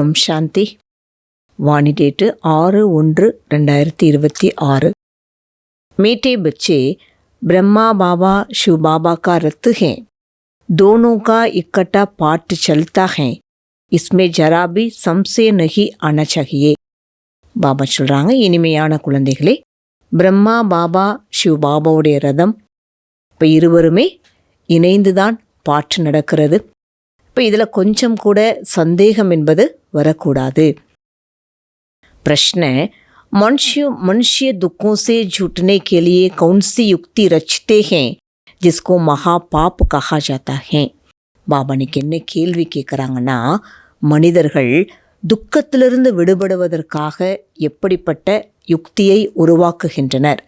ஓம் சாந்தி. वाणी date 6/1/2026। मीठे बच्चे ब्रह्मा बाबा शिव बाबा का रथ हैं। दोनों का इकट्ठा पाठ चलता है, इसमें जरा भी संशय नहीं आना चाहिए। பாபா சொல்கிறாங்க, இனிமையான குழந்தைகளே, பிரம்மா பாபா சிவ பாபாவுடைய ரதம். இப்போ இருவருமே இணைந்து தான் பாட்டு நடக்கிறது. இப்போ இதில் கொஞ்சம் கூட சந்தேகம் என்பது வரக்கூடாது. प्रश्न है, मनुष्य दुखों से छूटने के लिए कौन सी युक्ति रचते हैं जिसको महापाप कहा जाता है? பாபா இன்னைக்கு என்ன கேள்வி கேட்குறாங்கன்னா, மனிதர்கள் துக்கத்திலிருந்து விடுபடுவதற்காக எப்படிப்பட்ட யுக்தியை உருவாக்குகின்றனர்.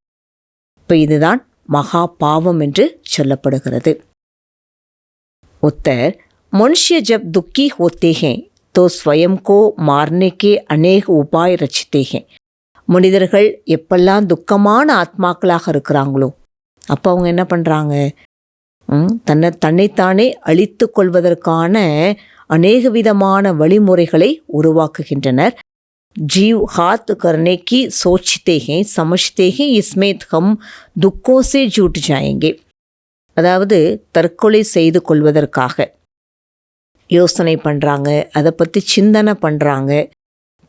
இப்போ இதுதான் மகா பாவம் என்று சொல்லப்படுகிறது. उत्तर, मनुष्य जब दुखी होते हैं तो स्वयं को मारने के अनेक उपाय रचते हैं. மனிதர்கள் எப்பெல்லாம் துக்கமான ஆத்மாக்களாக இருக்கிறாங்களோ அப்போ அவங்க என்ன பண்ணுறாங்க, தன்னைத்தானே அழித்து கொள்வதற்கான அநேக விதமான வழிமுறைகளை உருவாக்குகின்றனர். जीव हाथ करने की सोचते हैं, समझते हैं इसमें हम दुखों से जुट जाएंगे. அதாவது தற்கொலை செய்து கொள்வதற்காக யோசனை பண்ணுறாங்க, அதை பற்றி சிந்தனை பண்ணுறாங்க,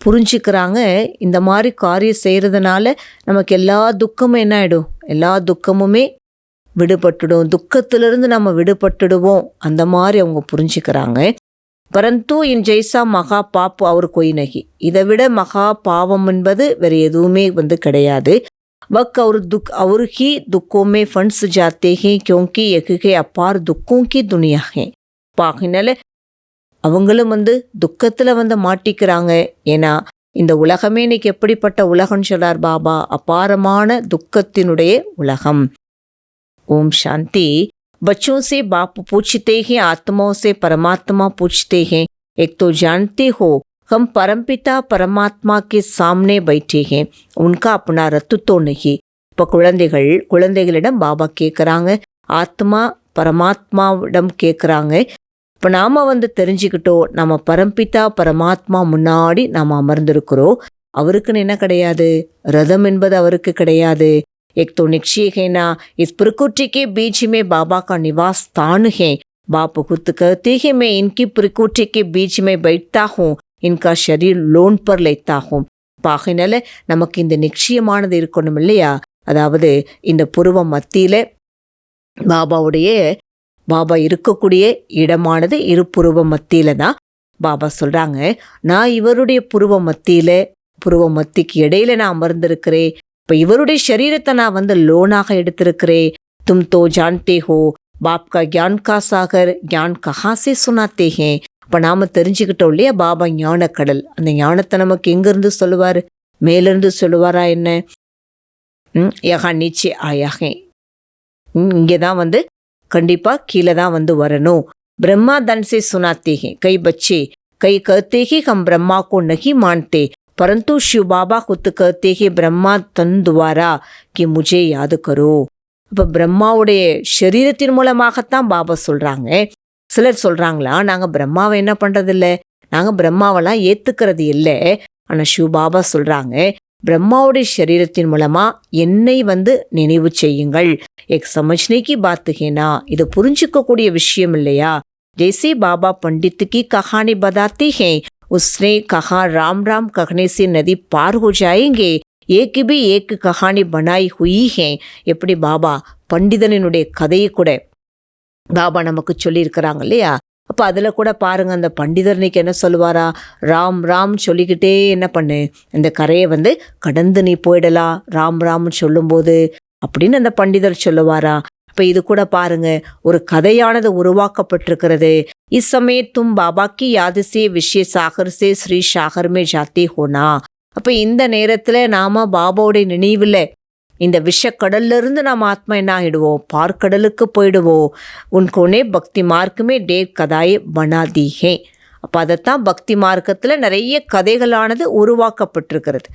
புரிஞ்சுக்கிறாங்க. இந்த மாதிரி காரியம் செய்கிறதுனால நமக்கு எல்லா துக்கமும் என்ன ஆகிடும், எல்லா துக்கமுமே விடுபட்டுடும், துக்கத்திலிருந்து நம்ம விடுபட்டுடுவோம், அந்த மாதிரி அவங்க புரிஞ்சுக்கிறாங்க. பரந்து இன் ஜெய்சா மகா பாப் அவர் கொய் நகி, இதை விட மகா பாவம் என்பது வேறு எதுவுமே கிடையாது. वक्त और ही दुखों में फंस जाते हैं क्योंकि एक के अपार दुखों की दुनिया है. பாகினால அவங்களும் துக்கத்தில் மாட்டிக்கிறாங்க. ஏன்னா இந்த உலகமே இன்னைக்கு எப்படிப்பட்ட உலகம்னு சொல்றார் பாபா, அபாரமான துக்கத்தினுடைய உலகம். ஓம் சாந்தி. बच्चों से बाप पूछते हैं, आत्माओं से परमात्मा पूछते हैं, एक तो जानते हो हम परमपिता परमात्मा के सामने बैठे हैं, उनका अपना रथ तो नहीं. இப்போ குழந்தைகளிடம் பாபா கேட்குறாங்க, ஆத்மா பரமாத்மாவிடம் கேட்குறாங்க. இப்போ நாம் தெரிஞ்சுக்கிட்டோம், நம்ம பரம்பிதா பரமாத்மா முன்னாடி நாம் அமர்ந்திருக்கிறோம். அவருக்குன்னு என்ன கிடையாது, ரதம் என்பது அவருக்கு கிடையாது. एक तो निश्चय है ना, इस प्रकृति के बीच में बाबा का निवास स्थान है. बाप खुद कहते हैं, मैं इनकी प्रकृति के बीच में बैठता हूँ, इनका शरीर लोन पर लेता हूँ. பாகினால நமக்கு இந்த நிச்சயமானது இருக்கணும் இல்லையா? அதாவது இந்த புருவ மத்தியில் பாபா இருக்கக்கூடிய இடமானது இரு புருவ மத்தியில தான். பாபா சொல்கிறாங்க, நான் இவருடைய புருவ மத்திக்கு இடையில நான் அமர்ந்திருக்கிறேன். இப்போ இவருடைய சரீரத்தை நான் லோனாக எடுத்திருக்கிறேன். तुम तो जानते हो बाप का ज्ञान का सागर ज्ञान कहाँ से सुनाते हैं. இப்போ நாம் தெரிஞ்சுக்கிட்டோம் இல்லையா, பாபா ஞான கடல். அந்த ஞானத்தை நமக்கு எங்கேருந்து சொல்லுவார், மேலேருந்து சொல்லுவாரா என்ன? யகா நீச்சே ஆயாகே, இங்கே தான் கண்டிப்பாக கீழே தான் வரணும். ब्रह्मा धन से सुनाते हैं, कई बच्चे कई कहते हैं हम ब्रह्मा को नहीं मानते, परंतु शिव बाबा खुद कहते हैं ब्रह्मा तन द्वारा कि मुझे याद करो. இப்போ பிரம்மாவுடைய சரீரத்தின் மூலமாகத்தான் பாபா சொல்கிறாங்க. சிலர் சொல்கிறாங்களா, நாங்கள் பிரம்மாவை என்ன பண்ணுறதில்ல, நாங்கள் பிரம்மாவெல்லாம் ஏற்றுக்கிறது இல்லை. ஆனால் சிவ பாபா சொல்கிறாங்க, பிரம்மாவுடைய சரீரத்தின் மூலமாக என்னை நினைவு செய்யுங்கள். எக் சமஜ்னேக்கி பாத்துகேனா, இது புரிஞ்சிக்கக்கூடிய விஷயம் இல்லையா? ஜெய்சே பாபா பண்டித்துக்கு கஹானி பதாத்தி ஹே, उसने कहा राम राम कहने से नदी पार हो जाएंगे, एक भी एक कहानी बनाई हुई है. எப்படி பாபா பண்டிதனுடைய கதையை கூட பாபா நமக்கு சொல்லியிருக்கிறாங்க இல்லையா? அப்போ அதில் கூட பாருங்க, அந்த பண்டிதர் இன்னைக்கு என்ன சொல்லுவாரா, ராம் ராம் சொல்லிக்கிட்டே என்ன பண்ணு, இந்த கரையை கடந்து நீ போயிடலாம் ராம் ராம்னு சொல்லும்போது அப்படின்னு அந்த பண்டிதர் சொல்லுவாரா? இப்போ இது கூட பாருங்க, ஒரு கதையானது உருவாக்கப்பட்டிருக்கிறது. इस समय तुम बाबा की याद से विषय सागर से श्री सागर में जाते हो ना. அப்போ இந்த நேரத்தில் நாம் பாபாவுடைய நினைவில் இந்த விஷக்கடல்ல இருந்து நாம் ஆத்மா என்ன ஆகிடுவோம், பார்க்கடலுக்கு போயிடுவோம். உன்கோனே பக்தி மார்க்குமே டேர் கதாயை பனாதீகே. அப்போ அதைத்தான் பக்தி மார்க்கத்தில் நிறைய கதைகளானது உருவாக்கப்பட்டிருக்கிறது.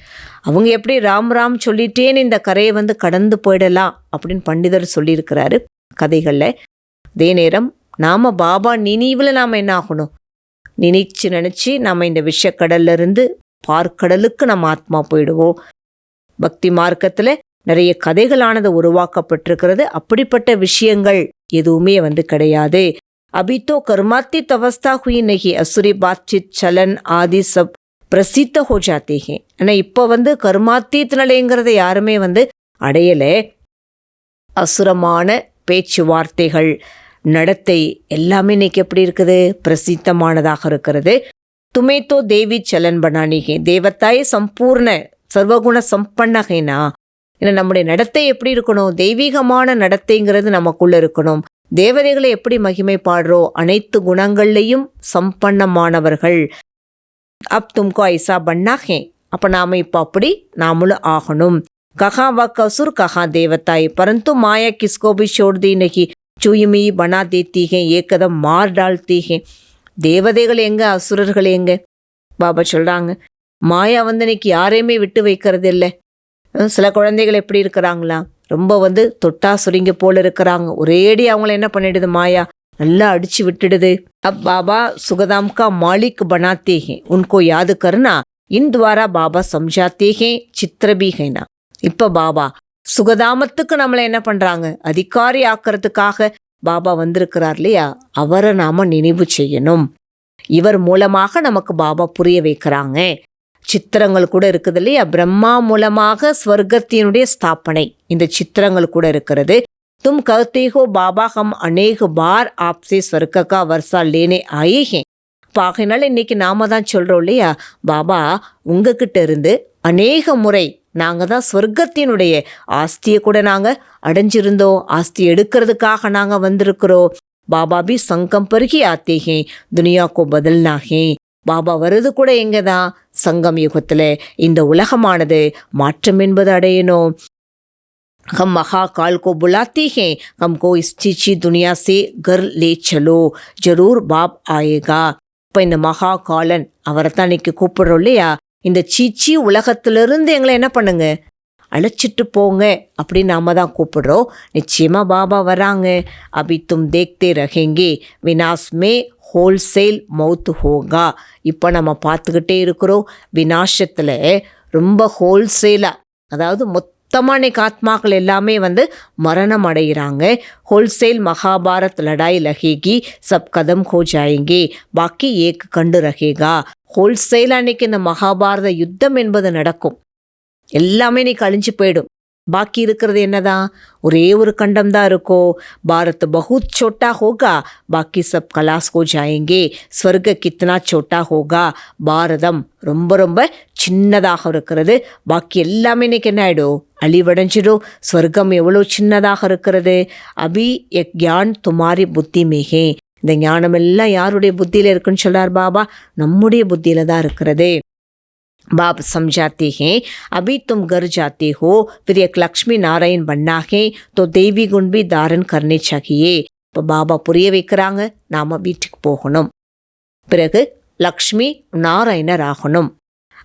அவங்க எப்படி ராம் ராம் சொல்லிட்டேன்னு இந்த கரையை கடந்து போயிடலாம் அப்படின்னு பண்டிதர் சொல்லியிருக்கிறாரு கதைகளில். அதே நேரம் நாம் பாபா நினைவில் நாம் என்ன ஆகணும், நினைச்சு நம்ம இந்த விஷக்கடல்ல இருந்து பார்க்கடலுக்கு நம்ம ஆத்மா போயிடுவோம். பக்தி மார்க்கத்துல நிறைய கதைகளானது உருவாக்கப்பட்டிருக்கிறது. அப்படிப்பட்ட விஷயங்கள் எதுவுமே கிடையாது. अभी तो कर्मातीत अवस्था हुई नहीं, असुरी बातचीत चलन आदि सब பிரசித்த हो जाते हैं. ஆனால் இப்போ கர்மாத்தீத் நிலைங்கிறத யாருமே அடையலை. அசுரமான பேச்சுவார்த்தைகள், நடத்தை எல்லாமே இன்னைக்கு எப்படி இருக்குது? பிரசித்தமானதாக இருக்கிறது. துமே தோ தேவி சலன் பனானிகே, தேவத்தாயே சம்பூர்ண சர்வகுண சம்பன்னகைனா. ஏன்னா நம்முடைய நடத்தை எப்படி இருக்கணும்? தெய்வீகமான நடத்தைங்கிறது நமக்குள்ள இருக்கணும். தேவதைகளை எப்படி மகிமை பாடுறோம்? அனைத்து குணங்கள்லையும் சம்பன்னமானவர்கள். அப் தும்கோ ஐசா பண்ணாகே, அப்போ நாம் இப்போ அப்படி நாமளும் ஆகணும். கஹா வ கசுர் கஹா தேவதாய், பரந்து மாயா கிஸ்கோ பி छोड़ दी नहीं, चुयमी बना देती है, ஏகதம் மார் டால்ती है. தேவதைகள் எங்க, அசுரர்கள் எங்க? பாபா சொல்றாங்க, மாயா இன்னைக்கு யாரையுமே விட்டு வைக்கிறது இல்லை. சில குழந்தைகள் எப்படி இருக்கிறாங்களா? ரொம்ப தொட்டா சுருங்கி போல இருக்கிறாங்க. ஒரேடி அவங்கள என்ன பண்ணிடுது மாயா? நல்லா அடிச்சு விட்டுடுது. अब बाबा सुखधाम का मालिक बनाते हैं, उनको याद करना, इन द्वारा बाबा समझाते हैं, चित्र भी है ना. இப்ப பாபா சுகதாமத்துக்கு நம்மளை என்ன பண்றாங்க? அதிகாரி ஆக்கிறதுக்காக பாபா வந்திருக்கிறார் இல்லையா? அவரை நாம நினைவு செய்யணும். இவர் மூலமாக நமக்கு பாபா புரிய வைக்கிறாங்க. சித்திரங்கள் கூட இருக்குது இல்லையா? பிரம்மா மூலமாக ஸ்வர்க்கத்தினுடைய ஸ்தாபனை இந்த சித்திரங்கள் கூட இருக்கிறது. तुम कहते हो बाबा हम अनेक बार आपसे स्वर्ग का वर्षा लेने आए हैं. ஆகையினால இன்னைக்கு நாம தான் சொல்றோம் இல்லையா, பாபா உங்ககிட்ட இருந்து அநேக முறை நாங்க தான் ஸ்வர்க்கத்தினுடைய ஆஸ்தியை கூட நாங்க அடைஞ்சிருந்தோம். ஆஸ்தி எடுக்கிறதுக்காக நாங்க வந்திருக்கிறோம். பாபா பி சங்கம் பருகி ஆத்தே ஹே, துனியா கோ பதல்னா ஹே. பாபா வருது கூட எங்க தான்? சங்கம் யுகத்துல. இந்த உலகமானது மாற்றம் என்பது அடையணும். हम महाकाल को बुलाते हैं, हमको इस चीची दुनिया से घर ले चलो, जरूर बाप आएगा. இப்போ இந்த மகாகாலன் அவரை தான் இன்னைக்கு கூப்பிடுறோம் இல்லையா? இந்த சீச்சி உலகத்திலிருந்து எங்களை என்ன பண்ணுங்க, அழைச்சிட்டு போங்க அப்படின்னு நாம தான் கூப்பிடுறோம். நிச்சயமா பாபா வராங்க. அபி தும் தேக்தே ரஹேங்கே, வினாஸ் மே ஹோல்சேல் மவுத் ஹோகா. இப்போ நம்ம பார்த்துக்கிட்டே இருக்கிறோம், வினாசத்தில் ரொம்ப ஹோல்சேலாக, அதாவது மொத்தமான ஆத்மாக்கள் எல்லாமே மரணம் அடைகிறாங்க. ஹோல்சேல் மகாபாரத் லடாய் லகேகி, சப் கதம் ஹோ ஜாயேங்கே, பாக்கி ஏக் கண்டு ரகேகா. ஹோல்சேல் அன்னைக்கு இந்த மகாபாரத யுத்தம் என்பது நடக்கும். எல்லாமே இன்னைக்கு அழிஞ்சு போயிடும். பாக்கி இருக்கிறது என்னதான்? ஒரே ஒரு கண்டம் தான் இருக்கோ. பாரத் பகுத் சோட்டா ஹோகா, பாக்கி சப் கலாஸ் ஹோ ஜாயேங்கே. ஸ்வர்க கித்னா சோட்டா ஹோகா, பாரதம் ரொம்ப ரொம்ப சின்னதாக இருக்கிறது. பாக்கி எல்லாமே இன்னைக்கு என்ன ஆயிடும்? அழிவடைஞ்சிடும். ஸ்வர்க்கம் எவ்வளோ சின்னதாக இருக்கிறது. அபி எக் ஞான் துமாரி புத்தி மேகே. இந்த ஞானம் எல்லாம் யாருடைய புத்தியில இருக்குன்னு சொல்றார் பாபா? நம்முடைய புத்தியில தான் இருக்கிறது. बाप समझाते हैं, अभी तुम घर जाते हो, फिर एक लक्ष्मी नारायण बनना है, तो देवी गुण भी धारण करने चाहिए. இப்போ பாபா புரிய வைக்கிறாங்க, நாம வீட்டுக்கு போகணும். பிறகு லக்ஷ்மி நாராயணர் ஆகணும்.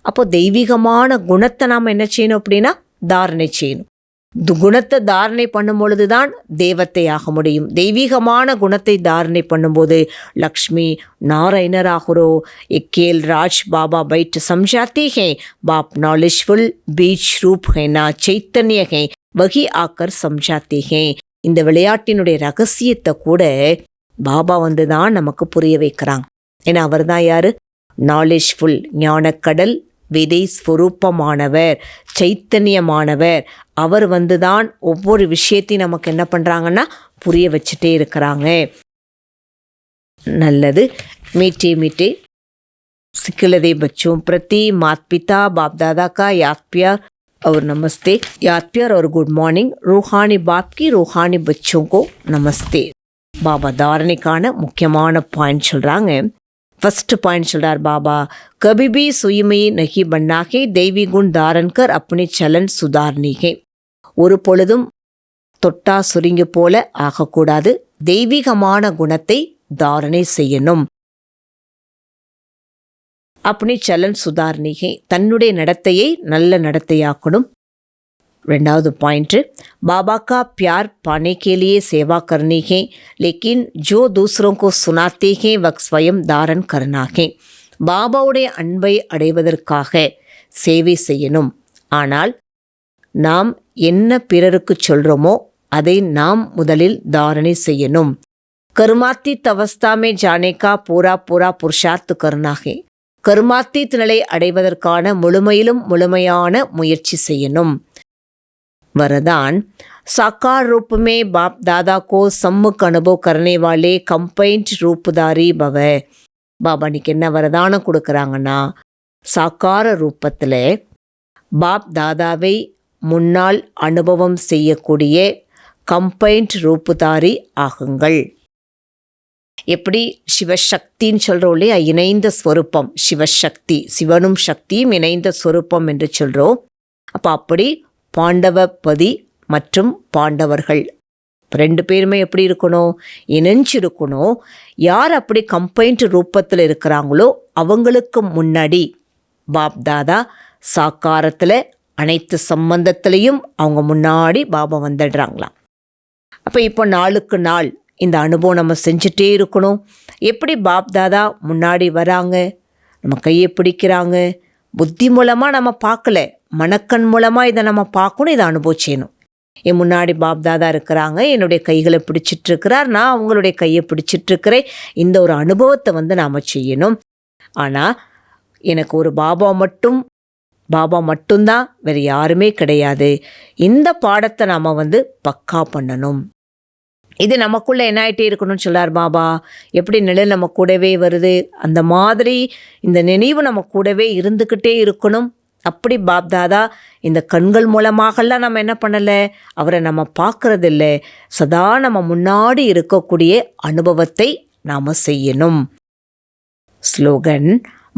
அப்போ தெய்வீகமான குணத்தை நாம் என்ன செய்யணும் அப்படின்னா தாரணை செய்யணும். குணத்தை தாரணை பண்ணும் பொழுதுதான் தேவத்தை ஆக முடியும். தெய்வீகமான குணத்தை தாரணை பண்ணும்போது லக்ஷ்மி நாராயணர் ஆகிறோம். எக்கேல் ராஜ் பாபா பைட் சம்ஜாத்தே ஹே, பாப் நாலேஜ்ஃபுல் பீச் ரூப் ஹேனா சைத்தன்ய ஹே, வகி ஆக்கர் சம்ஜாத்தே ஹே. இந்த விளையாட்டினுடைய ரகசியத்தை கூட பாபா தான் நமக்கு புரிய வைக்கிறாங்க. ஏன்னா அவர் தான் யாரு? நாலேஜ்ஃபுல், ஞானக்கடல், விதை ஸ்வரூபமானவர், சைத்தன்யமானவர். அவர் தான் ஒவ்வொரு விஷயத்தையும் நமக்கு என்ன பண்ணுறாங்கன்னா புரிய வச்சுட்டே இருக்கிறாங்க. நல்லது. மீட்டே மீட்டே सिखलदे बच्चों प्रति माता पिता बाप दादा का याद प्यार और नमस्ते. याद प्यार और गुड मॉर्निंग. रूहानी बाप की रूहानी बच्चों को नमस्ते. பாபா தாரணைக்கான முக்கியமான பாயிண்ட் சொல்கிறாங்க. फर्स्ट पॉइंट சொல்றார் பாபா, कभी भी सुई में नहीं बनना है, दैवी गुण धारण कर अपने चलन सुधारने है. ஒரு பொழுதும் தொட்டா சுருங்கி போல ஆகக்கூடாது. தெய்வீகமான குணத்தை தாரணை செய்யணும். अपने चलन सुधारने है, தன்னுடைய நடத்தையை நல்ல நடத்தையாக்கணும். ரெண்டாவது பாயிண்ட், बाबा का प्यार पाने के लिए सेवा करनी है, लेकिन जो दूसरों को सुनाते हैं वह स्वयं धारण करना है. பாபாவுடைய அன்பை அடைவதற்காக சேவை செய்யணும். ஆனால் நாம் என்ன பிறருக்கு சொல்கிறோமோ அதை நாம் முதலில் தாரணை செய்யணும். கர்மாத்தீத் அவஸ்தா में जाने का पूरा पूरा पुरुषार्थ करना है. கர்மாத்தீத் நிலை அடைவதற்கான முழுமையிலும் முழுமையான முயற்சி செய்யணும். वरदान, साकार रूप में बाप दादा को सम्मुख अनुभव करने वाले कंपाइंट रूपधारी भव. பாபா இன்னைக்கு என்ன வரதானம் கொடுக்குறாங்கன்னா, சாக்கார ரூபத்தில் பாப் தாதாவை முன்னால் அனுபவம் செய்யக்கூடிய கம்பைன்ட் ரூபதாரி ஆகுங்கள். எப்படி சிவசக்தின்னு சொல்கிறோம் இல்லையா, இணைந்த ஸ்வரூபம் சிவசக்தி, சிவனும் சக்தியும் இணைந்த ஸ்வரூபம் என்று சொல்கிறோம். அப்போ அப்படி பாண்டவபதி மற்றும் பாண்டவர்கள் ரெண்டு பேருமே எப்படி இருக்கணும், இணைஞ்சிருக்கணும். யார் அப்படி கம்பைன்ட் ரூபத்தில் இருக்கிறாங்களோ அவங்களுக்கு முன்னாடி பாப் தாதா சாக்காரத்தில் அனைத்து சம்பந்தத்திலையும் அவங்க முன்னாடி பாபா வந்துடுறாங்களாம். அப்போ இப்போ நாளுக்கு நாள் இந்த அனுபவம் நம்ம செஞ்சுட்டே இருக்கணும். எப்படி பாப் தாதா முன்னாடி வராங்க, நம்ம கையை பிடிக்கிறாங்க, புத்தி மூலமாக நம்ம பார்க்கல, மனக்கண் மூலமாக இதை நம்ம பார்க்கணும், இதை அனுபவிச்சேனும். என் முன்னாடி பாப் தாதா இருக்கிறாங்க, என்னுடைய கைகளை பிடிச்சிட்ருக்கிறார், நான் அவங்களுடைய கையை பிடிச்சிட்ருக்கிறேன். இந்த ஒரு அனுபவத்தை நாம் செய்யணும். ஆனால் எனக்கு ஒரு பாபா மட்டும்தான், வேறு யாருமே கிடையாது. இந்த பாடத்தை நாம் பக்கா பண்ணணும். இது நமக்குள்ளே என்ன ஆகிட்டே இருக்கணும்னு சொல்லார் பாபா. எப்படி நிழல் நம்ம கூடவே வருது, அந்த மாதிரி இந்த நினைவு நம்ம கூடவே இருந்துக்கிட்டே இருக்கணும். அப்படி பாப் தாதா இந்த கண்கள் மூலமாகலாம் நம்ம என்ன பண்ணலை, அவரை நம்ம பார்க்கறதில்ல. சதா நம்ம முன்னாடி இருக்கக்கூடிய அனுபவத்தை நாம் செய்யணும். ஸ்லோகன்,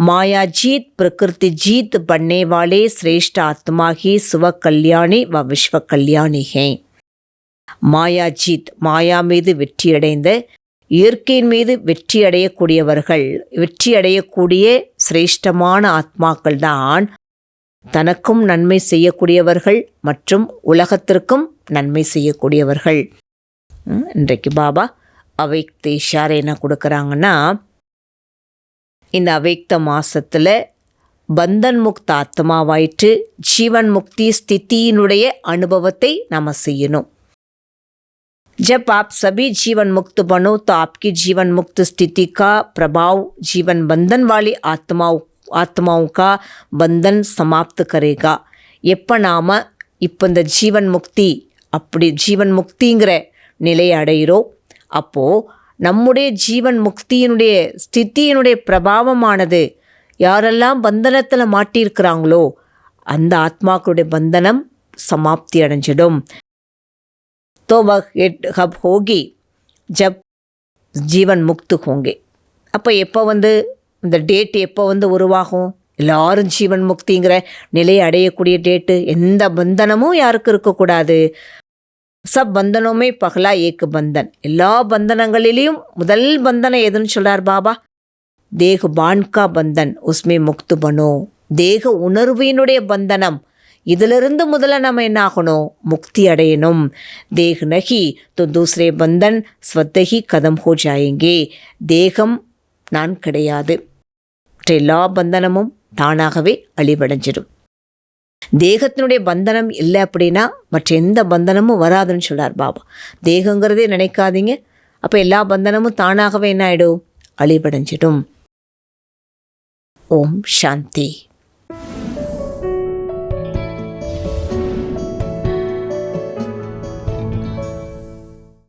माया जीत प्रकृति जीत बनने वाले श्रेष्ठ आत्मा ही स्व कल्याणी व विश्व कल्याणी हैं. மாயா ஜீத், மாயா மீது வெற்றியடைந்த, இயற்கையின் மீது வெற்றியடையக்கூடிய சிரேஷ்டமான ஆத்மாக்கள் தான் தனக்கும் நன்மை செய்யக்கூடியவர்கள் மற்றும் உலகத்திற்கும் நன்மை செய்யக்கூடியவர்கள். இன்றைக்கு பாபா அவைக்த இஷாரை என்ன கொடுக்குறாங்கன்னா, இந்த அவைக்த மாசத்தில் பந்தன் முக்த ஆத்மாவாயிற்று ஜீவன் முக்தி ஸ்திதியினுடைய அனுபவத்தை நாம் செய்யணும். जब आप सभी जीवन मुक्त बनो तो आपकी जीवन मुक्त स्थिति का प्रभाव जीवन बंधन वाली आत्माओं का बंधन समाप्त करेगा. எப்போ நாம் இப்போ இந்த ஜீவன் முக்தி, அப்படி ஜீவன் முக்திங்கிற நிலையை அடைகிறோம், அப்போது நம்முடைய ஜீவன் முக்தியினுடைய ஸ்திதியினுடைய பிரபாவமானது யாரெல்லாம் பந்தனத்தில் மாட்டியிருக்கிறாங்களோ அந்த ஆத்மாக்களுடைய பந்தனம் சமாப்தி அடைஞ்சிடும். तो वह कब होगी जब जीवन मुक्त होंगे. அப்போ எப்போ இந்த டேட் எப்போ உருவாகும், எல்லாரும் ஜீவன் முக்திங்கிற நிலையை அடையக்கூடிய டேட்டு. எந்த பந்தனமும் யாருக்கு இருக்கக்கூடாது. சப் பந்தனமே பகலா ஏக்கு பந்தன். எல்லா பந்தனங்களிலையும் முதல் பந்தனம் எதுன்னு சொல்கிறார் பாபா, தேக பான்கா பந்தன் உஸ்மே முக்து பனோ. தேக உணர்வினுடைய பந்தனம், இதிலிருந்து முதல்ல நம்ம என்ன ஆகணும், முக்தி அடையணும். தேக் நகி तो दूसरे बंधन स्वतः ही खत्म हो जाएंगे. தேகம் நான் கிடையாது, எல்லா பந்தனமும் தானாகவே அழிவடைஞ்சிடும். தேகத்தினுடைய பந்தனம் இல்லை அப்படின்னா மற்ற எந்த பந்தனமும் வராதுன்னு சொல்கிறார் பாபா. தேகங்கிறதே நினைக்காதீங்க, அப்போ எல்லா பந்தனமும் தானாகவே என்ன ஆகிடும், அழிவடைஞ்சிடும். ஓம் சாந்தி.